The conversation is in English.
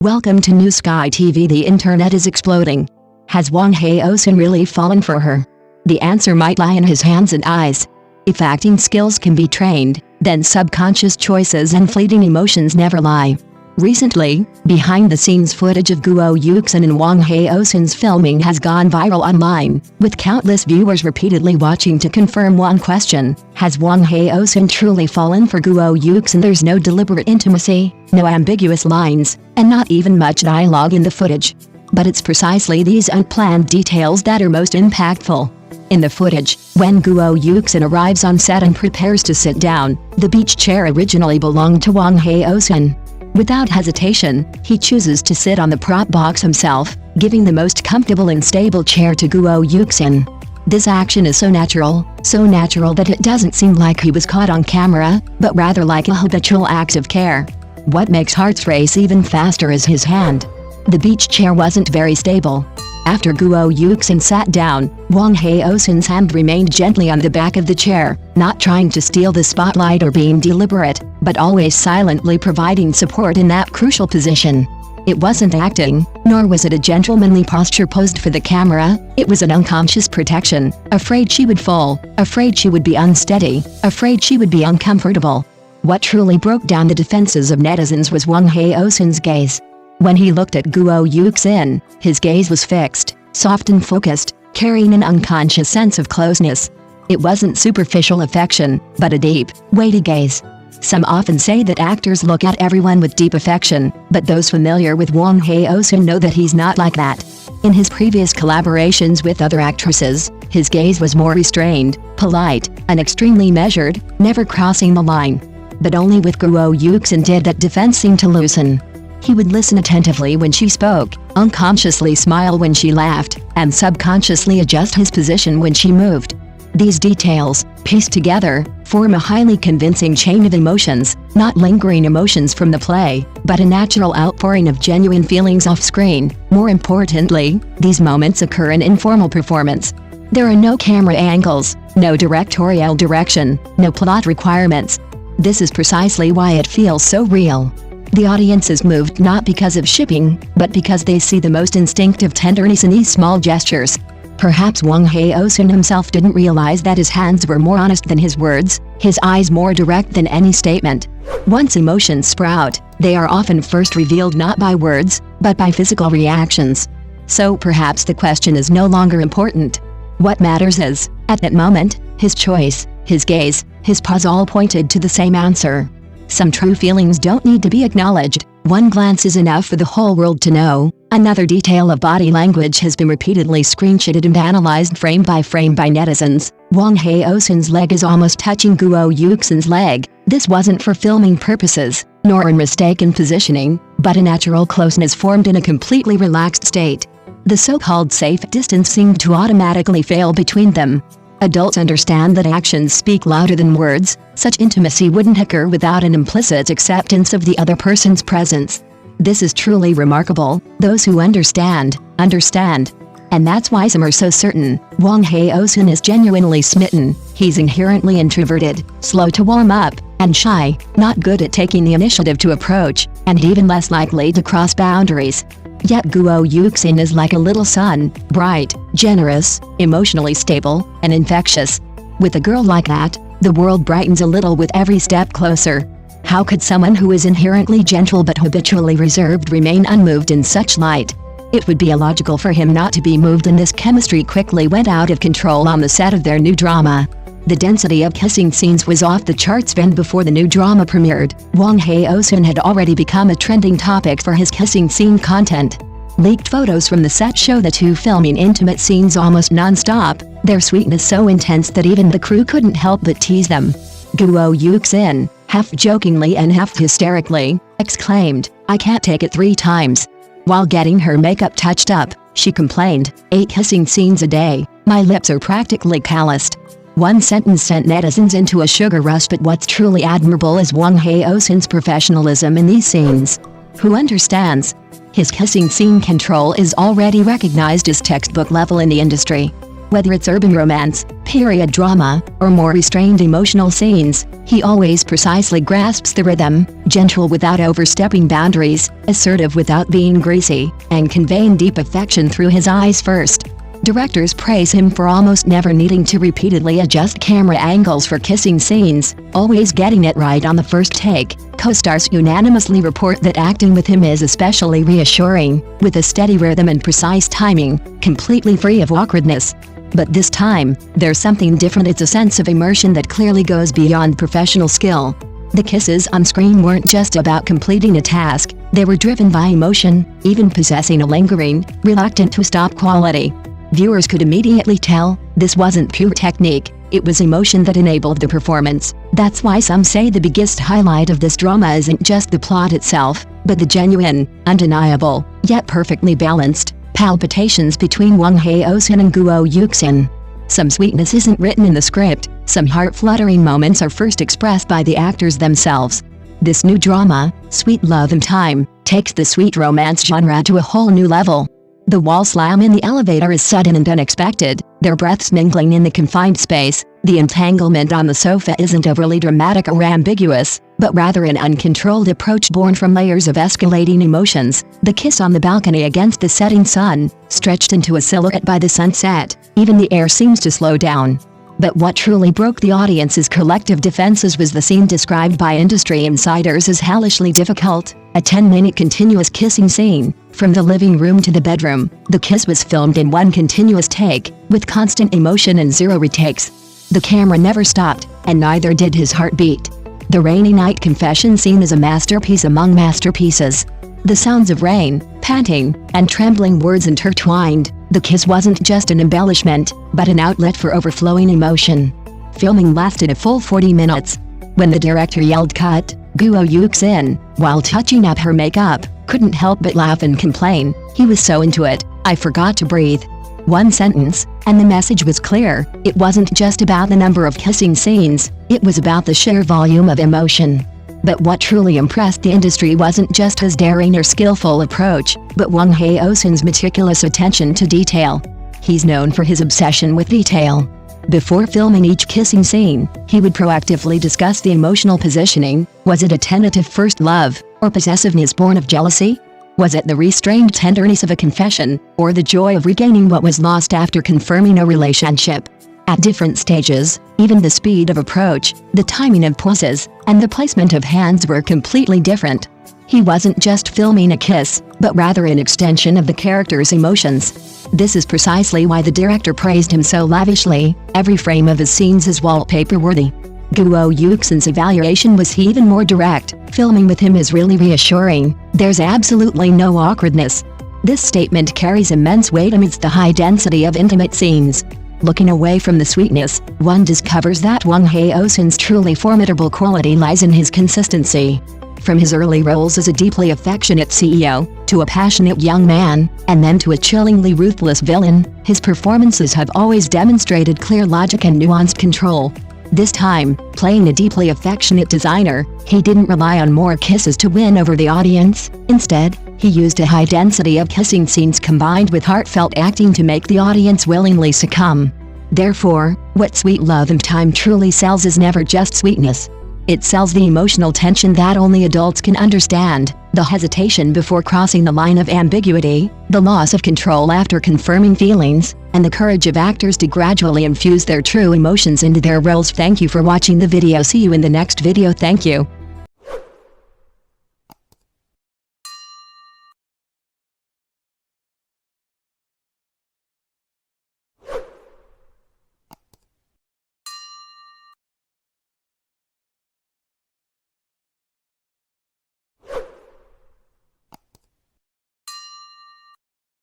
Welcome to New Sky TV. The internet is exploding. Has Wang Haozhen really fallen for her? The answer might lie in his hands and eyes. If acting skills can be trained, then subconscious choices and fleeting emotions never lie. Recently, behind-the-scenes footage of Guo Yuxin and Wang Haozhen's filming has gone viral online, with countless viewers repeatedly watching to confirm one question: has Wang Haozhen truly fallen for Guo Yuxin? There's no deliberate intimacy, no ambiguous lines, and not even much dialogue in the footage. But it's precisely these unplanned details that are most impactful. In the footage, when Guo Yuxin arrives on set and prepares to sit down, the beach chair originally belonged to Wang Haozhen. Without hesitation, he chooses to sit on the prop box himself, giving the most comfortable and stable chair to Guo Yuxin. This action is so natural that it doesn't seem like he was caught on camera, but rather like a habitual act of care. What makes hearts race even faster is his hand. The beach chair wasn't very stable. After Guo Yuxin sat down, Wang Haozhen's hand remained gently on the back of the chair, not trying to steal the spotlight or being deliberate, but always silently providing support in that crucial position. It wasn't acting, nor was it a gentlemanly posture posed for the camera. It was an unconscious protection, afraid she would fall, afraid she would be unsteady, afraid she would be uncomfortable. What truly broke down the defenses of netizens was Wang Haozhen's gaze. When he looked at Guo Yuxin, his gaze was fixed, soft and focused, carrying an unconscious sense of closeness. It wasn't superficial affection, but a deep, weighty gaze. Some often say that actors look at everyone with deep affection, but those familiar with Wang Haozhen know that he's not like that. In his previous collaborations with other actresses, his gaze was more restrained, polite, and extremely measured, never crossing the line. But only with Guo Yuxin did that defense seem to loosen. He would listen attentively when she spoke, unconsciously smile when she laughed, and subconsciously adjust his position when she moved. These details, pieced together, form a highly convincing chain of emotions, not lingering emotions from the play, but a natural outpouring of genuine feelings off-screen. More importantly, these moments occur in informal performance. There are no camera angles, no directorial direction, no plot requirements. This is precisely why it feels so real. The audience is moved not because of shipping, but because they see the most instinctive tenderness in these small gestures. Perhaps Wang Haozhen himself didn't realize that his hands were more honest than his words, his eyes more direct than any statement. Once emotions sprout, they are often first revealed not by words, but by physical reactions. So perhaps the question is no longer important. What matters is, at that moment, his choice, his gaze, his pause all pointed to the same answer. Some true feelings don't need to be acknowledged. One glance is enough for the whole world to know. Another detail of body language has been repeatedly screenshotted and analyzed frame by netizens. Wang Haozhen's leg is almost touching Guo Yuxin's leg. This wasn't for filming purposes, nor a mistaken positioning, but a natural closeness formed in a completely relaxed state. The so-called safe distance seemed to automatically fail between them. Adults understand that actions speak louder than words. Such intimacy wouldn't occur without an implicit acceptance of the other person's presence. This is truly remarkable. Those who understand. And that's why some are so certain. Wang Haozhen is genuinely smitten. He's inherently introverted, slow to warm up, and shy, not good at taking the initiative to approach, and even less likely to cross boundaries. Yet Guo Yuxin is like a little sun, bright, generous, emotionally stable, and infectious. With a girl like that, the world brightens a little with every step closer. How could someone who is inherently gentle but habitually reserved remain unmoved in such light? It would be illogical for him not to be moved, and this chemistry quickly went out of control on the set of their new drama. The density of kissing scenes was off the charts even before the new drama premiered. Wang Haozhen had already become a trending topic for his kissing scene content. Leaked photos from the set show the two filming intimate scenes almost non-stop, their sweetness so intense that even the crew couldn't help but tease them. Guo Yuxin, half jokingly and half hysterically, exclaimed, "I can't take it 3 times." While getting her makeup touched up, she complained, 8 kissing scenes a day, my lips are practically calloused. One sentence sent netizens into a sugar rush, but what's truly admirable is Wang Haozhen's professionalism in these scenes. Who understands? His kissing scene control is already recognized as textbook level in the industry. Whether it's urban romance, period drama, or more restrained emotional scenes, he always precisely grasps the rhythm, gentle without overstepping boundaries, assertive without being greasy, and conveying deep affection through his eyes first. Directors praise him for almost never needing to repeatedly adjust camera angles for kissing scenes, always getting it right on the first take. Co-stars unanimously report that acting with him is especially reassuring, with a steady rhythm and precise timing, completely free of awkwardness. But this time, there's something different. It's a sense of immersion that clearly goes beyond professional skill. The kisses on screen weren't just about completing a task, they were driven by emotion, even possessing a lingering, reluctant to stop quality. Viewers could immediately tell, this wasn't pure technique, it was emotion that enabled the performance. That's why some say the biggest highlight of this drama isn't just the plot itself, but the genuine, undeniable, yet perfectly balanced, palpitations between Wang Haozhen and Guo Yuxin. Some sweetness isn't written in the script, some heart-fluttering moments are first expressed by the actors themselves. This new drama, Sweet Love and Time, takes the sweet romance genre to a whole new level. The wall slam in the elevator is sudden and unexpected, their breaths mingling in the confined space. The entanglement on the sofa isn't overly dramatic or ambiguous, but rather an uncontrolled approach born from layers of escalating emotions. The kiss on the balcony against the setting sun, stretched into a silhouette by the sunset, even the air seems to slow down. But what truly broke the audience's collective defenses was the scene described by industry insiders as hellishly difficult, a 10-minute continuous kissing scene. From the living room to the bedroom, the kiss was filmed in one continuous take, with constant emotion and zero retakes. The camera never stopped, and neither did his heartbeat. The rainy night confession scene is a masterpiece among masterpieces. The sounds of rain, panting, and trembling words intertwined. The kiss wasn't just an embellishment, but an outlet for overflowing emotion. Filming lasted a full 40 minutes. When the director yelled cut, Guo Yuxin, while touching up her makeup, couldn't help but laugh and complain. He was so into it, I forgot to breathe. One sentence, and the message was clear. It wasn't just about the number of kissing scenes, it was about the sheer volume of emotion. But what truly impressed the industry wasn't just his daring or skillful approach, but Wang Haozhen's meticulous attention to detail. He's known for his obsession with detail. Before filming each kissing scene, he would proactively discuss the emotional positioning. Was it a tentative first love, or possessiveness born of jealousy? Was it the restrained tenderness of a confession, or the joy of regaining what was lost after confirming a relationship? At different stages, even the speed of approach, the timing of poses, and the placement of hands were completely different. He wasn't just filming a kiss, but rather an extension of the character's emotions. This is precisely why the director praised him so lavishly. Every frame of his scenes is wallpaper-worthy. Guo Yuxin's evaluation was even more direct. Filming with him is really reassuring. There's absolutely no awkwardness. This statement carries immense weight amidst the high density of intimate scenes. Looking away from the sweetness, one discovers that Wang Haozhen's truly formidable quality lies in his consistency. From his early roles as a deeply affectionate CEO, to a passionate young man, and then to a chillingly ruthless villain, his performances have always demonstrated clear logic and nuanced control. This time, playing a deeply affectionate designer, he didn't rely on more kisses to win over the audience. Instead, he used a high density of kissing scenes combined with heartfelt acting to make the audience willingly succumb. Therefore, what Sweet Love and Time truly sells is never just sweetness. It sells the emotional tension that only adults can understand, the hesitation before crossing the line of ambiguity, the loss of control after confirming feelings, and the courage of actors to gradually infuse their true emotions into their roles. Thank you for watching the video. See you in the next video. Thank you.